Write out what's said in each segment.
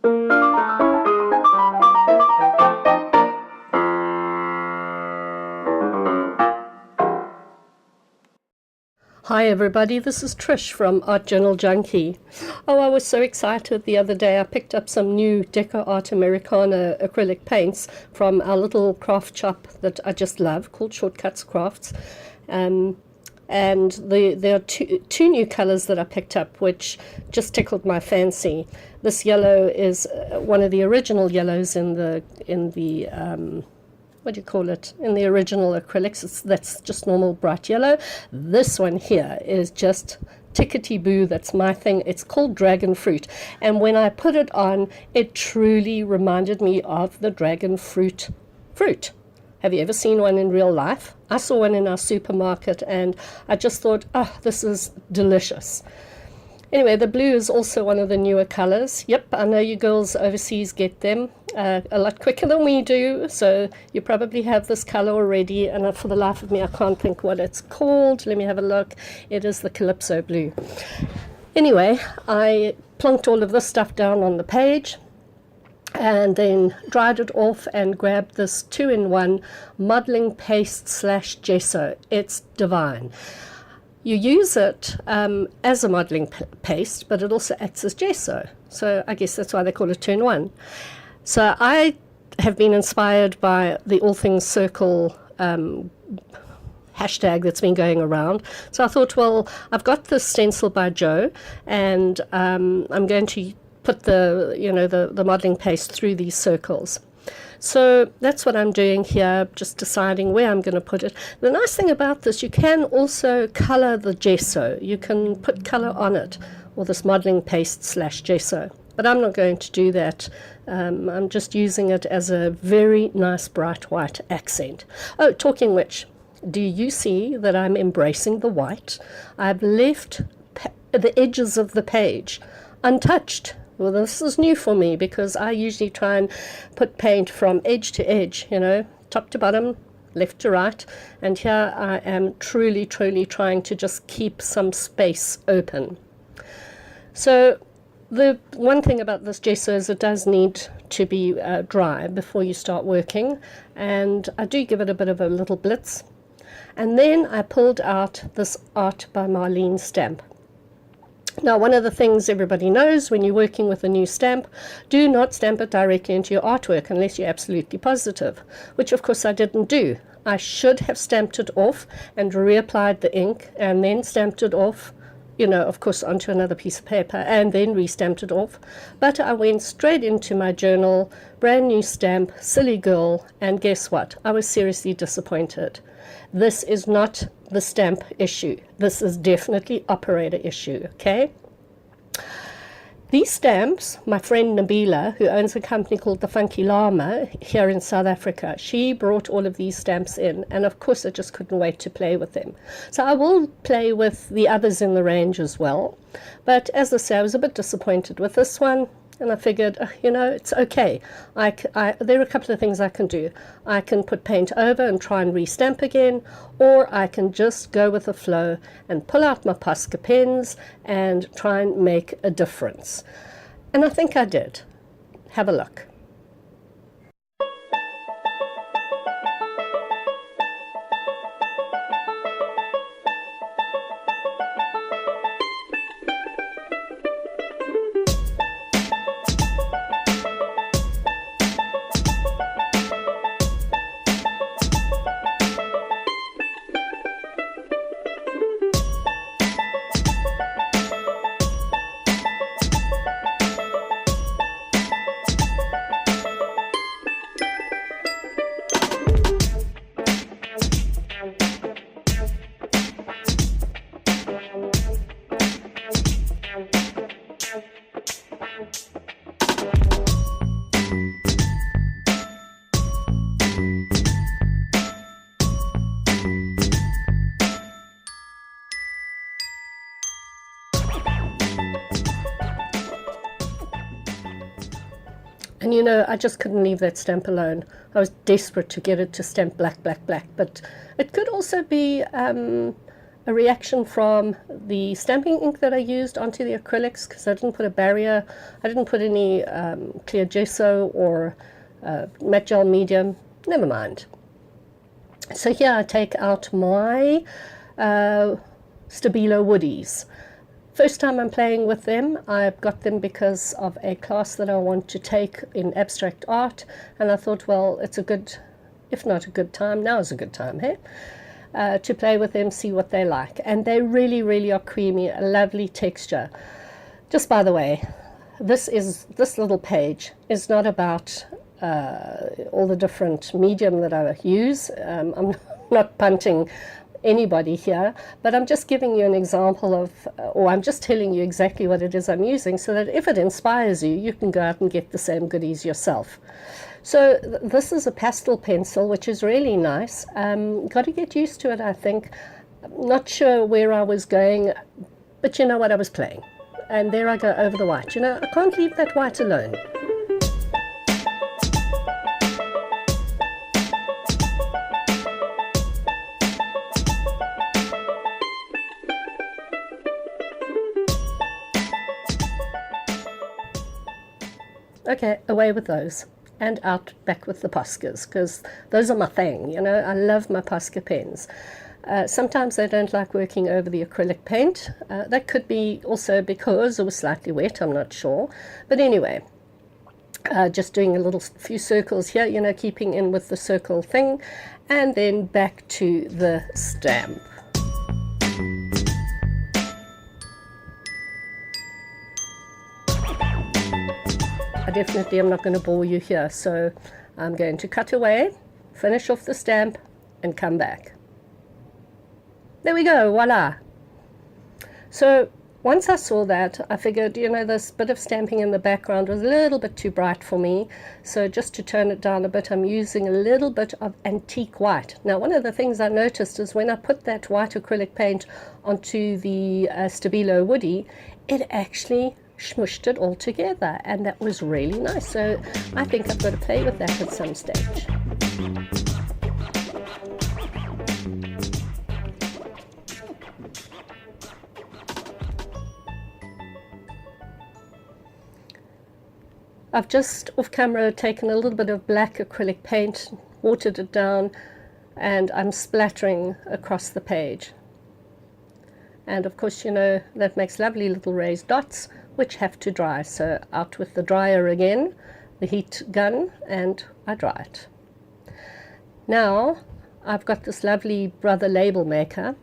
Hi everybody, this is Trish from Art Journal Junkie. Oh, I was so excited the other day. I picked up some new Deco Art Americana acrylic paints from our little craft shop that I just love, called Shortcuts Crafts. And there are two new colors that I picked up, which just tickled my fancy. This yellow is one of the original yellows in the what do you call it, in the original acrylics. That's just normal bright yellow. This one here is just tickety-boo. That's my thing. It's called dragon fruit, and when I put it on, it truly reminded me of the dragon fruit. Have you ever seen one in real life? I saw one in our supermarket and I just thought, oh, this is delicious. Anyway, the blue is also one of the newer colors. Yep, I know you girls overseas get them a lot quicker than we do, so you probably have this color already, and for the life of me I can't think what it's called. Let me have a look. It is the Calypso blue. Anyway, I plunked all of this stuff down on the page and then dried it off and grabbed this 2-in-1 modeling paste / gesso. It's divine. You use it as a modeling paste, but it also acts as gesso. So I guess that's why they call it 2-in-1. So I have been inspired by the All Things Circle hashtag that's been going around. So I thought, well, I've got this stencil by Joe, and I'm going to put the modeling paste through these circles. So that's what I'm doing here, just deciding where I'm going to put it. The nice thing about this, you can also color the gesso. You can put color on it, or this modeling paste / gesso. But I'm not going to do that. I'm just using it as a very nice bright white accent. Oh, talking which, do you see that I'm embracing the white? I've left the edges of the page untouched. Well, this is new for me because I usually try and put paint from edge to edge, top to bottom, left to right. And here I am truly trying to just keep some space open. So the one thing about this gesso is it does need to be dry before you start working. And I do give it a bit of a little blitz. And then I pulled out this Art by Marlene stamp. Now, one of the things everybody knows when you're working with a new stamp, do not stamp it directly into your artwork unless you're absolutely positive, which of course I didn't do. I should have stamped it off and reapplied the ink and then stamped it off, of course onto another piece of paper and then re-stamped it off. But I went straight into my journal, brand new stamp, silly girl, and guess what? I was seriously disappointed. This is not the stamp issue. This is definitely operator issue, okay? These stamps, my friend Nabila, who owns a company called the Funky Llama here in South Africa, she brought all of these stamps in, and of course I just couldn't wait to play with them. So I will play with the others in the range as well, but as I say, I was a bit disappointed with this one. And I figured, it's okay. There are a couple of things I can do. I can put paint over and try and re-stamp again, or I can just go with the flow and pull out my Posca Pens and try and make a difference. And I think I did. Have a look. And I just couldn't leave that stamp alone. I was desperate to get it to stamp black, black, black. But it could also be a reaction from the stamping ink that I used onto the acrylics, because I didn't put a barrier, I didn't put any clear gesso or matte gel medium, never mind. So here I take out my Stabilo Woodies. First time I'm playing with them. I've got them because of a class that I want to take in abstract art, and I thought, well, it's a good, if not a good time, now is a good time, hey? To play with them, see what they like. And they really, really are creamy, a lovely texture. Just by the way, this little page is not about all the different medium that I use. I'm not punting anybody here, but I'm just giving you an example of, or I'm just telling you exactly what it is I'm using, so that if it inspires you, you can go out and get the same goodies yourself. So this is a pastel pencil, which is really nice. Got to get used to it, I think. Not sure where I was going, but you know what, I was playing. And there I go over the white. You know, I can't leave that white alone. Okay, away with those, and out back with the Poscas, because those are my thing, you know. I love my Posca pens. Sometimes they don't like working over the acrylic paint. That could be also because it was slightly wet, I'm not sure. But anyway, just doing a few circles here, you know, keeping in with the circle thing, and then back to the stamp. I definitely am not going to bore you here, so I'm going to cut away, finish off the stamp, and come back. There we go, voila. So once I saw that, I figured, you know, this bit of stamping in the background was a little bit too bright for me, so just to tone it down a bit, I'm using a little bit of antique white. Now, one of the things I noticed is when I put that white acrylic paint onto the Stabilo Woody, it actually smushed it all together, and that was really nice. So I think I've got to play with that at some stage. I've just off camera taken a little bit of black acrylic paint, watered it down, and I'm splattering across the page. And of course, you know, that makes lovely little raised dots, which have to dry. So out with the dryer again, the heat gun, and I dry it. Now I've got this lovely Brother label maker,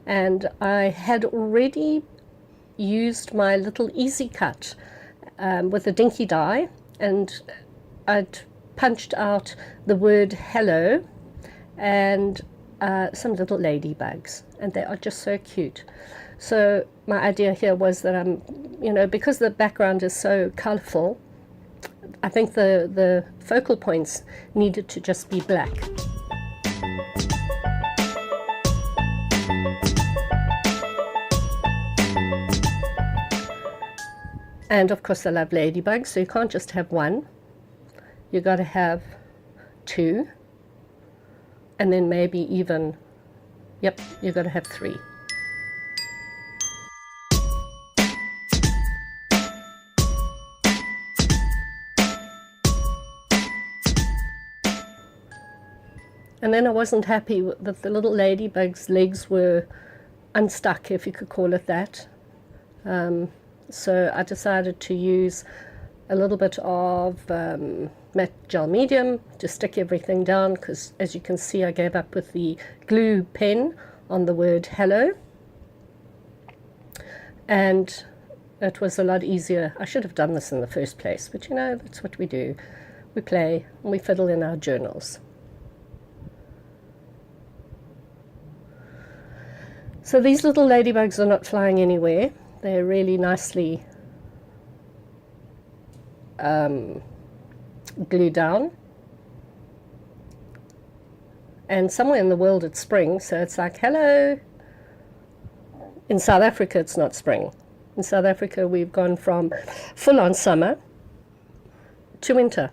and I had already used my little easy cut with a Dinky die, and I'd punched out the word hello and some little ladybugs, and they are just so cute. So my idea here was that I'm, you know, because the background is so colorful, I think the focal points needed to just be black. And of course I love ladybugs, so you can't just have one. You got to have two, and then maybe even, yep, you got to have three. And then I wasn't happy that the little ladybug's legs were unstuck, if you could call it that. So I decided to use a little bit of matte gel medium to stick everything down, because as you can see, I gave up with the glue pen on the word hello. And it was a lot easier. I should have done this in the first place, but you know, that's what we do. We play and we fiddle in our journals. So these little ladybugs are not flying anywhere. They're really nicely glued down. And somewhere in the world it's spring, so it's like, hello. In South Africa it's not spring. In South Africa we've gone from full-on summer to winter.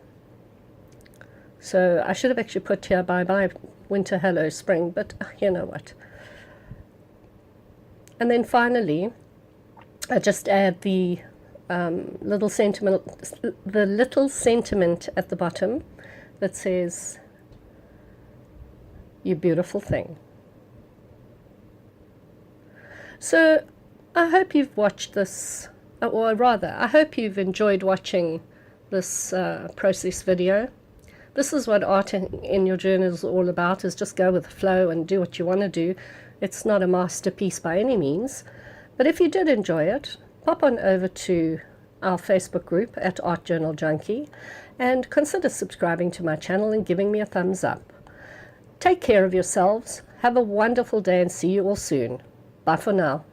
So I should have actually put here bye-bye winter, hello spring, but you know what. And then finally, I just add the little sentiment at the bottom that says, "You beautiful thing." So I hope you've watched this, or rather, I hope you've enjoyed watching this process video. This is what art in your journal is all about, is just go with the flow and do what you want to do. It's not a masterpiece by any means, but if you did enjoy it, pop on over to our Facebook group at Art Journal Junkie and consider subscribing to my channel and giving me a thumbs up. Take care of yourselves, have a wonderful day, and see you all soon. Bye for now.